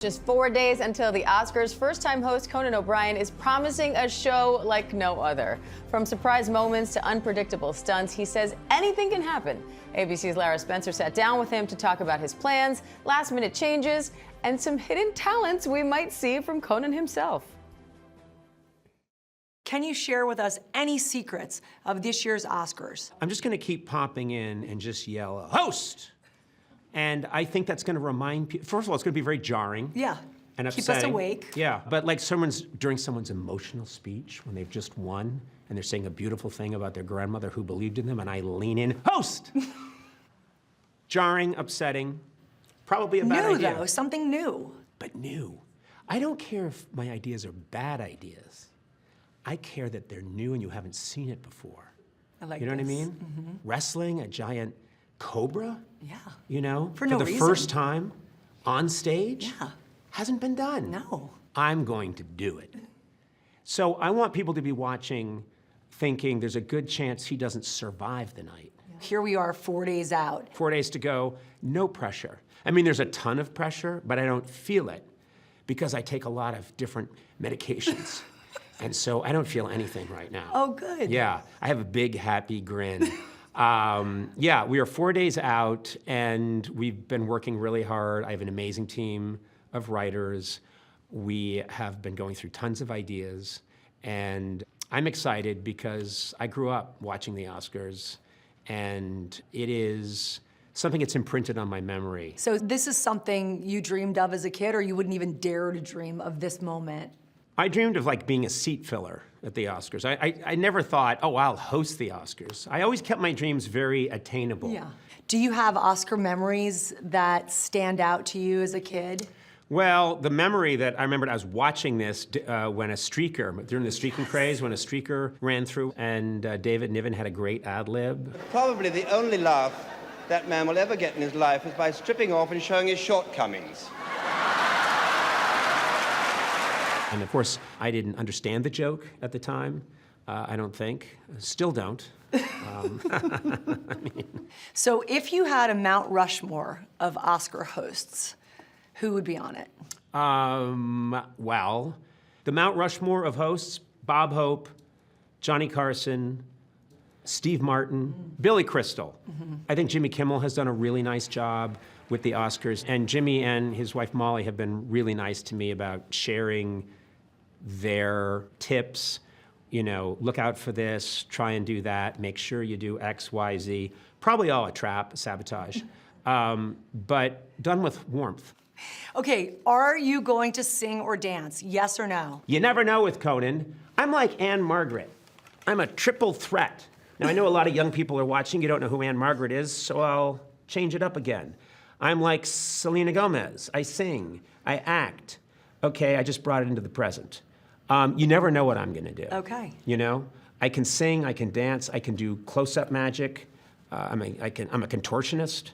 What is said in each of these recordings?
Just 4 days until the Oscars, first-time host Conan O'Brien is promising a show like no other. From surprise moments to unpredictable stunts, he says anything can happen. ABC's Lara Spencer sat down with him to talk about his plans, last-minute changes, and some hidden talents we might see from Conan himself. Can you share with us any secrets of this year's Oscars? I'm just going to keep popping in and just yell, "Host!" And I think that's going to remind people, first of all, it's going to be very jarring. Yeah. And keep upsetting. us awake. Yeah, but like during someone's emotional speech when they've just won and they're saying a beautiful thing about their grandmother who believed in them, and I lean in, "Host!" Jarring, upsetting, probably a bad idea. New, though, something new. But new. I don't care if my ideas are bad ideas. I care that they're new and you haven't seen it before. I like You know this. what I mean? Mm-hmm. Wrestling a giant cobra, Yeah. you know, For no the reason. first time on stage. Yeah. Hasn't been done. No. I'm going to do it. So I want people to be watching thinking there's a good chance he doesn't survive the night. Here we are 4 days out. 4 days to go, no pressure. I mean, there's a ton of pressure, but I don't feel it because I take a lot of different medications. And so I don't feel anything right now. Oh, good. Yeah, I have a big, happy grin. Yeah, we are 4 days out, and we've been working really hard. I have an amazing team of writers. We have been going through tons of ideas, and I'm excited because I grew up watching the Oscars, and it is something that's imprinted on my memory. So this is something you dreamed of as a kid, or you wouldn't even dare to dream of this moment? I dreamed of like being a seat filler at the Oscars. I never thought, oh, I'll host the Oscars. I always kept my dreams very attainable. Yeah. Do you have Oscar memories that stand out to you as a kid? Well, the memory that I remembered, I was watching this when a streaker, during the streaking craze, when a streaker ran through, and David Niven had a great ad lib. Probably the only laugh that man will ever get in his life is by stripping off and showing his shortcomings. And of course, I didn't understand the joke at the time. I don't think. Still don't. I mean. So if you had a Mount Rushmore of Oscar hosts, who would be on it? Well, the Mount Rushmore of hosts, Bob Hope, Johnny Carson, Steve Martin, Billy Crystal. I think Jimmy Kimmel has done a really nice job with the Oscars, and Jimmy and his wife Molly have been really nice to me about sharing their tips. You know, look out for this, try and do that, make sure you do X, Y, Z. Probably all a trap, sabotage, but done with warmth. Okay, are you going to sing or dance, yes or no? You never know with Conan. I'm like Anne Margaret. I'm a triple threat. Now, I know a lot of young people are watching. You don't know who Anne Margaret is, so I'll change it up again. I'm like Selena Gomez. I sing, I act. Okay, I just brought it into the present. You never know what I'm gonna do. Okay. You know? I can sing, I can dance, I can do close-up magic. I'm a contortionist.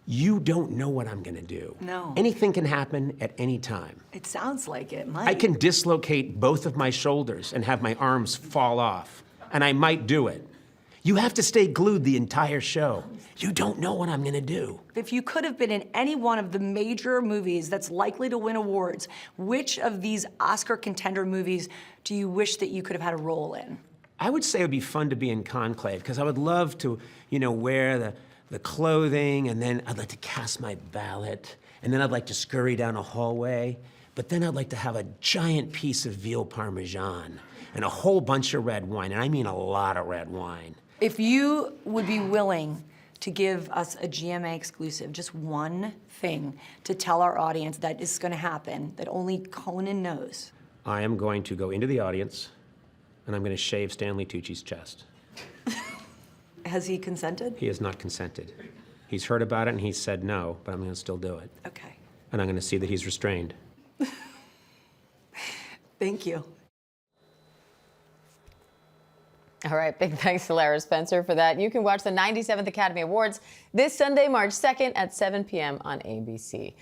You don't know what I'm gonna do. No. Anything can happen at any time. It sounds like it might. I can dislocate both of my shoulders and have my arms fall off, and I might do it. You have to stay glued the entire show. You don't know what I'm gonna do. If you could have been in any one of the major movies that's likely to win awards, which of these Oscar contender movies do you wish that you could have had a role in? I would say it would be fun to be in Conclave, because I would love to, you know, wear the clothing, and then I'd like to cast my ballot, and then I'd like to scurry down a hallway, but then I'd like to have a giant piece of veal parmesan and a whole bunch of red wine, and I mean a lot of red wine. If you would be willing to give us a GMA exclusive, just one thing to tell our audience that is gonna happen, that only Conan knows. I am going to go into the audience, and I'm gonna shave Stanley Tucci's chest. Has he consented? He has not consented. He's heard about it, and he said no, but I'm gonna still do it. Okay. And I'm gonna see that he's restrained. Thank you. All right, big thanks to Lara Spencer for that. You can watch the 97th Academy Awards this Sunday, March 2nd at 7 p.m. on ABC.